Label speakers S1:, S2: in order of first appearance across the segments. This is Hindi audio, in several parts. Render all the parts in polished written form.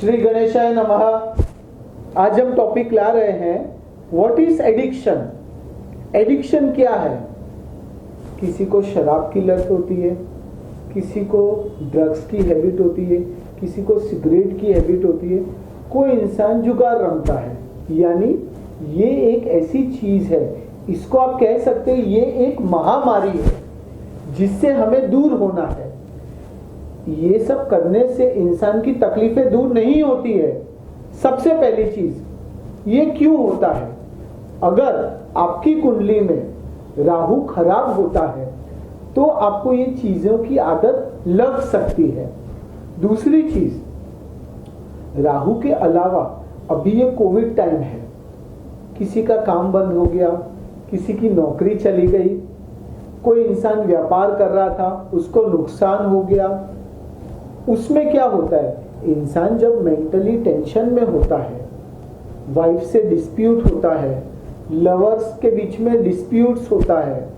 S1: श्री गणेशाय नमः। आज हम टॉपिक ला रहे हैं व्हाट इज एडिक्शन। एडिक्शन क्या है? किसी को शराब की लत होती है, किसी को ड्रग्स की हैबिट होती है, किसी को सिगरेट की हैबिट होती है, कोई इंसान जुगाड़ रमता है। यानी ये एक ऐसी चीज है, इसको आप कह सकते हैं ये एक महामारी है जिससे हमें दूर होना है। ये सब करने से इंसान की तकलीफें दूर नहीं होती है। सबसे पहली चीज ये क्यों होता है? अगर आपकी कुंडली में राहु खराब होता है तो आपको ये चीजों की आदत लग सकती है। दूसरी चीज, राहु के अलावा अभी ये कोविड टाइम है, किसी का काम बंद हो गया, किसी की नौकरी चली गई, कोई इंसान व्यापार कर रहा था उसको नुकसान हो गया। उसमें क्या होता है, इंसान जब मेंटली टेंशन में होता है, वाइफ से डिस्प्यूट होता है, लवर्स के बीच में डिस्प्यूट्स होता है,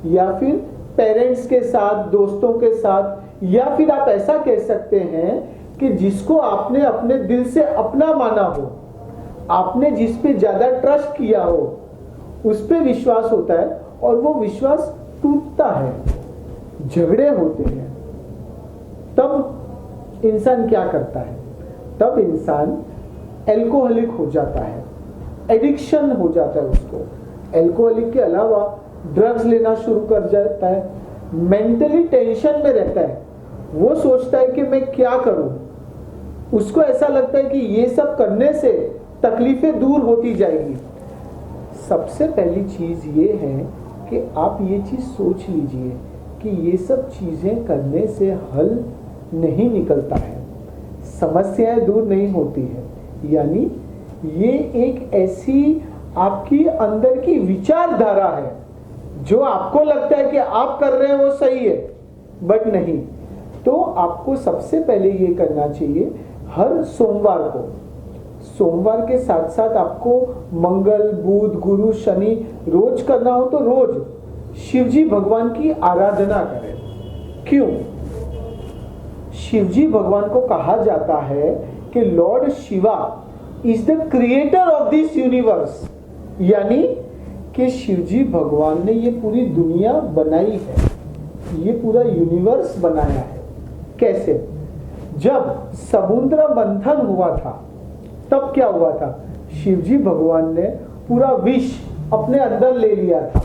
S1: या फिर पेरेंट्स के साथ, दोस्तों के साथ, या फिर आप ऐसा कह सकते हैं कि जिसको आपने अपने दिल से अपना माना हो, आपने जिस पे ज्यादा ट्रस्ट किया हो, उस पे विश्वास होता है और वो विश्वास टूटता है, झगड़े होते हैं। तब इंसान क्या करता है? तब इंसान एल्कोहलिक हो जाता है, एडिक्शन हो जाता है उसको। एल्कोहलिक के अलावा ड्रग्स लेना शुरू कर जाता है, मेंटली टेंशन में रहता है, वो सोचता है कि मैं क्या करूं। उसको ऐसा लगता है कि ये सब करने से तकलीफें दूर होती जाएगी। सबसे पहली चीज ये है कि आप ये चीज सोच लीजिए कि ये सब चीजें करने से हल नहीं निकलता है, समस्याएं दूर नहीं होती है। यानी ये एक ऐसी आपकी अंदर की विचारधारा है जो आपको लगता है कि आप कर रहे हैं वो सही है, बट नहीं। तो आपको सबसे पहले ये करना चाहिए, हर सोमवार के साथ साथ आपको मंगल, बुध, गुरु, शनि रोज करना हो तो रोज शिवजी भगवान की आराधना करें। क्यों? शिवजी भगवान को कहा जाता है कि Lord Shiva is the creator of this universe. यानी कि शिवजी भगवान ने ये पूरी दुनिया बनाई है, ये पूरा यूनिवर्स बनाया है। कैसे? जब समुद्र मंथन हुआ था तब क्या हुआ था? शिवजी भगवान ने पूरा विष अपने अंदर ले लिया था,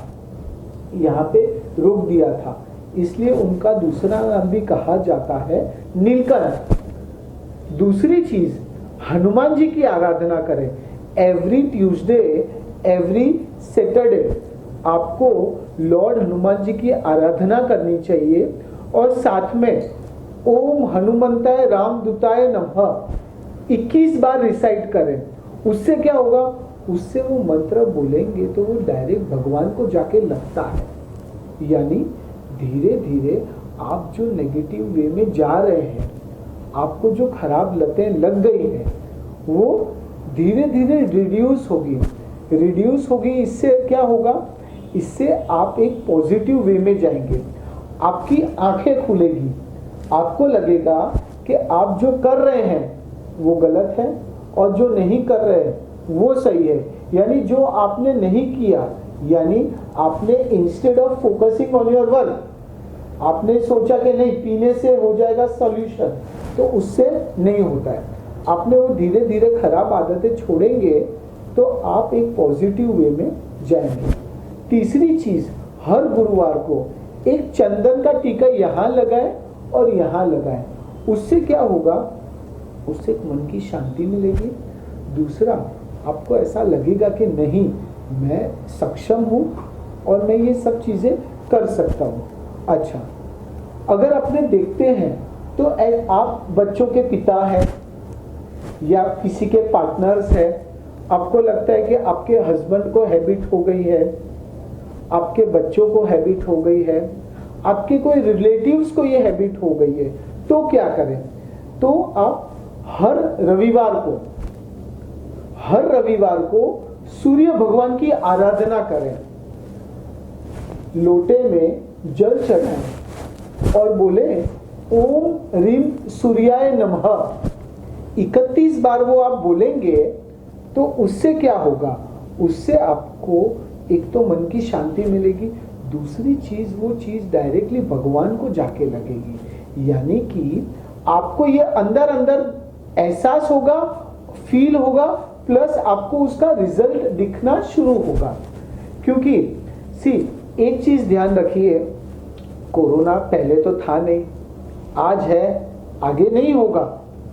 S1: यहाँ पे रोक दिया था, इसलिए उनका दूसरा नाम भी कहा जाता है नीलकंठ। दूसरी चीज, हनुमान जी की आराधना करें। एवरी ट्यूसडे, एवरी सैटरडे आपको लॉर्ड हनुमान जी की आराधना करनी चाहिए। और साथ में ओम हनुमंताय रामदूताय नमः 21 बार रिसाइट करें। उससे क्या होगा? उससे वो मंत्र बोलेंगे तो वो डायरेक्ट भगवान को जाके लगता है। यानी धीरे धीरे आप जो नेगेटिव वे में जा रहे हैं, आपको जो खराब लतें लग गई हैं, वो धीरे धीरे रिड्यूस होगी। इससे क्या होगा? इससे आप एक पॉजिटिव वे में जाएंगे, आपकी आंखें खुलेगी, आपको लगेगा कि आप जो कर रहे हैं वो गलत है और जो नहीं कर रहे वो सही है। यानी जो आपने नहीं किया, यानी आपने instead of focusing on your work, आपने सोचा कि नहीं पीने से हो जाएगा सॉल्यूशन, तो उससे नहीं होता है। आपने वो धीरे धीरे खराब आदतें छोड़ेंगे तो आप एक पॉजिटिव वे में जाएंगे। तीसरी चीज, हर गुरुवार को एक चंदन का टीका यहाँ लगाए और यहाँ लगाए। उससे क्या होगा? उससे मन की शांति मिलेगी। दूसरा, आपको ऐसा लगेगा कि नहीं मैं सक्षम हूँ और मैं ये सब चीजें कर सकता हूँ। अच्छा, अगर आपने देखते हैं तो आप बच्चों के पिता हैं या किसी के पार्टनर्स हैं, आपको लगता है कि आपके हस्बैंड को हैबिट हो गई है, आपके बच्चों को हैबिट हो गई है, आपके कोई रिलेटिव्स को ये हैबिट हो गई है, तो क्या करें? तो आप हर रविवार को सूर्य भगवान की आराधना करें। लोटे में जल चढ़ाएं और बोले ओम ह्रीम सूर्याय नमः। 31 बार वो आप बोलेंगे तो उससे क्या होगा, उससे आपको एक तो मन की शांति मिलेगी, दूसरी चीज वो चीज डायरेक्टली भगवान को जाके लगेगी। यानी कि आपको ये अंदर अंदर एहसास होगा, फील होगा, प्लस आपको उसका रिजल्ट दिखना शुरू होगा। क्योंकि एक चीज ध्यान रखिए, कोरोना पहले तो था नहीं, आज है, आगे नहीं होगा,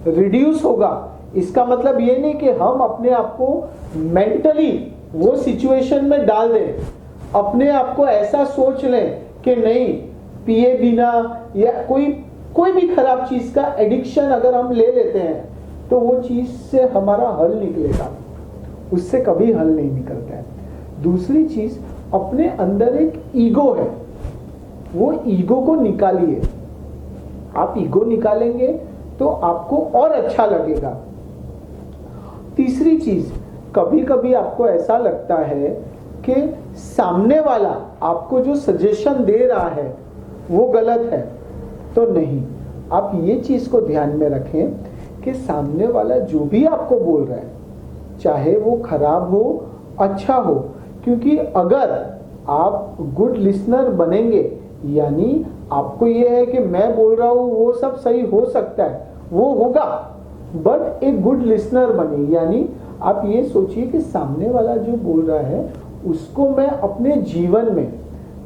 S1: रिड्यूस होगा। इसका मतलब ये नहीं कि हम अपने आप को मेंटली वो सिचुएशन में डाल दें, अपने आप को ऐसा सोच लें कि नहीं पिए बिना या कोई भी खराब चीज का एडिक्शन अगर हम ले लेते हैं तो वो चीज से हमारा हल निकलेगा, उससे कभी हल नहीं निकलता है। दूसरी चीज, अपने अंदर एक ईगो है, वो ईगो को निकालिए। आप ईगो निकालेंगे तो आपको और अच्छा लगेगा। तीसरी चीज, कभी कभी आपको ऐसा लगता है कि सामने वाला आपको जो सजेशन दे रहा है वो गलत है, तो नहीं, आप ये चीज को ध्यान में रखें कि सामने वाला जो भी आपको बोल रहा है, चाहे वो खराब हो अच्छा हो, क्योंकि अगर आप गुड लिसनर बनेंगे, यानी आपको ये है कि मैं बोल रहा हूं वो सब सही हो सकता है, वो होगा, बट एक गुड लिसनर बने, यानी आप ये सोचिए कि सामने वाला जो बोल रहा है उसको मैं अपने जीवन में,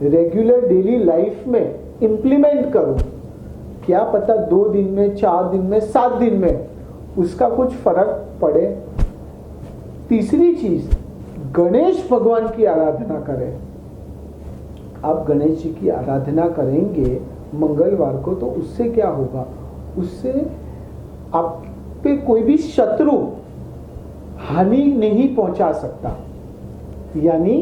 S1: रेगुलर डेली लाइफ में इंप्लीमेंट करूं। क्या पता 2 दिन में, 4 दिन में, 7 दिन में उसका कुछ फर्क पड़े। तीसरी चीज, गणेश भगवान की आराधना करें। आप गणेश जी की आराधना करेंगे मंगलवार को, तो उससे क्या होगा, उससे आप पे कोई भी शत्रु हानि नहीं पहुंचा सकता। यानी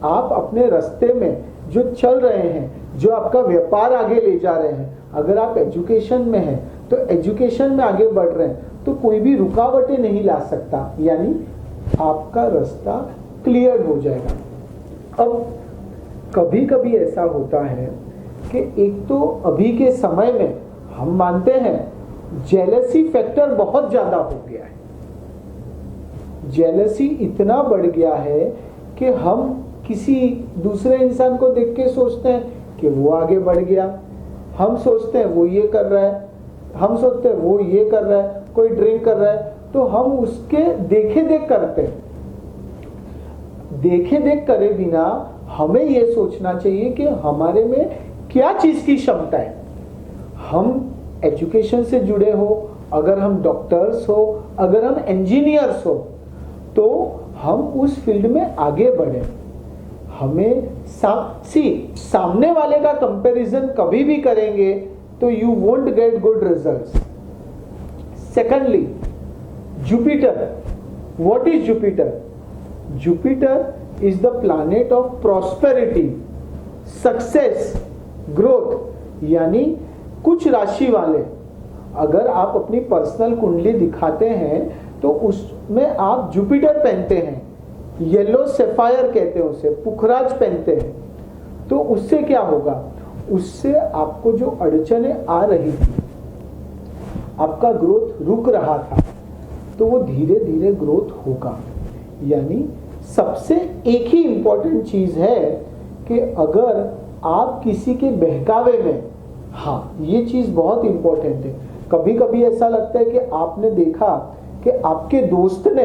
S1: आप अपने रास्ते में जो चल रहे हैं, जो आपका व्यापार आगे ले जा रहे हैं, अगर आप एजुकेशन में हैं तो एजुकेशन में आगे बढ़ रहे हैं, तो कोई भी रुकावटें नहीं ला सकता, यानी आपका रास्ता क्लियर हो जाएगा। अब कभी कभी ऐसा होता है कि एक तो अभी के समय में हम मानते हैं जेलसी फैक्टर बहुत ज्यादा हो गया है, जेलसी इतना बढ़ गया है कि हम किसी दूसरे इंसान को देख के सोचते हैं कि वो आगे बढ़ गया, हम सोचते हैं वो ये कर रहा है, हम सोचते हैं वो ये कर रहा है, कोई ड्रिंक कर रहा है, तो हम उसके देखे देख करते हैं। देखे देख करे बिना हमें ये सोचना चाहिए कि हमारे में क्या चीज की क्षमता है। हम एजुकेशन से जुड़े हो, अगर हम डॉक्टर्स हो, अगर हम इंजीनियर्स हो, तो हम उस फील्ड में आगे बढ़े। हमें सामने वाले का कंपैरिजन कभी भी करेंगे तो you won't get good results. Secondly, Jupiter, what is Jupiter? Jupiter is the planet of prosperity, success, growth. यानी कुछ राशि वाले, अगर आप अपनी पर्सनल कुंडली दिखाते हैं तो उसमें आप जुपिटर पहनते हैं, येलो सेफायर कहते हैं उसे, पुखराज पहनते हैं, तो उससे क्या होगा, उससे आपको जो अड़चनें आ रही थी, आपका ग्रोथ रुक रहा था, तो वो धीरे धीरे ग्रोथ होगा। यानी सबसे एक ही इंपॉर्टेंट चीज है कि अगर आप किसी के बहकावे में, हाँ ये चीज बहुत इंपॉर्टेंट है। कभी कभी ऐसा लगता है कि आपने देखा कि आपके दोस्त ने,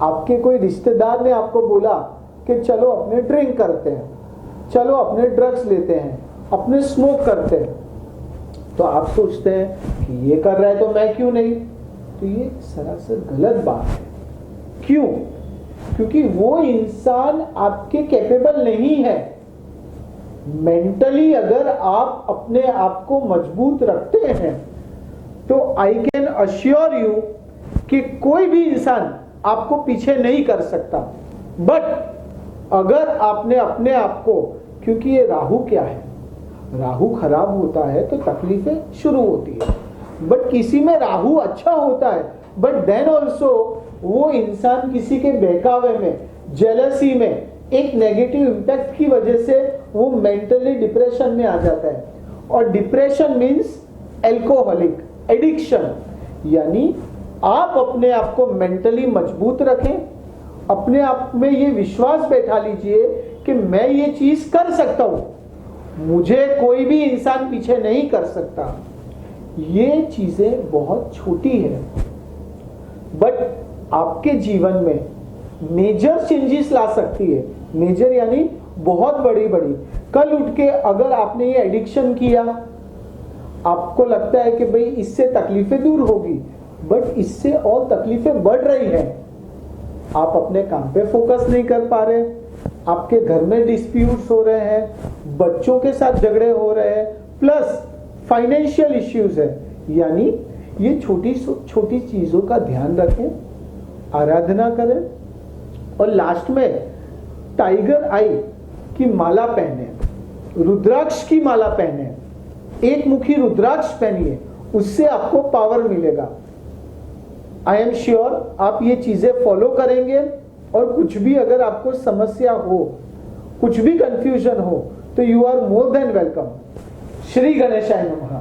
S1: आपके कोई रिश्तेदार ने आपको बोला कि चलो अपने ड्रिंक करते हैं, चलो अपने ड्रग्स लेते हैं, अपने स्मोक करते हैं, तो आप सोचते हैं कि ये कर रहा है तो मैं क्यों नहीं। तो ये सरासर गलत बात है। क्यों? क्योंकि वो इंसान आपके कैपेबल नहीं है। मेंटली अगर आप अपने आप को मजबूत रखते हैं तो आई कैन अश्योर यू कि कोई भी इंसान आपको पीछे नहीं कर सकता। बट अगर आपने अपने आप को, क्योंकि ये राहु क्या है, राहु खराब होता है तो तकलीफें शुरू होती है, बट किसी में राहु अच्छा होता है, बट देन ऑल्सो वो इंसान किसी के बहकावे में, जेलसी में, एक नेगेटिव इंपैक्ट की वजह से वो मेंटली डिप्रेशन में आ जाता है। और डिप्रेशन मीन्स एल्कोहलिक एडिक्शन, यानी आप अपने आप को मेंटली मजबूत रखें, अपने आप में ये विश्वास बैठा लीजिए कि मैं ये चीज कर सकता हूं, मुझे कोई भी इंसान पीछे नहीं कर सकता। ये चीजें बहुत छोटी है, बट आपके जीवन में मेजर चेंजेस ला सकती है। मेजर यानी बहुत बड़ी बड़ी। कल उठ के अगर आपने ये एडिक्शन किया, आपको लगता है कि भाई इससे तकलीफें दूर होगी, बट इससे और तकलीफें बढ़ रही हैं। आप अपने काम पे फोकस नहीं कर पा रहे, आपके घर में डिस्प्यूट्स हो रहे हैं, बच्चों के साथ झगड़े हो रहे हैं, प्लस फाइनेंशियल इश्यूज है। यानी ये छोटी छोटी चीजों का ध्यान रखें, आराधना करें, और लास्ट में टाइगर आई की माला पहने, रुद्राक्ष की माला पहने, एक मुखी रुद्राक्ष पहनिए, उससे आपको पावर मिलेगा। आई एम श्योर आप ये चीजें फॉलो करेंगे, और कुछ भी अगर आपको समस्या हो, कुछ भी कंफ्यूजन हो, तो you are more than welcome. Shri गणेशाय नमः।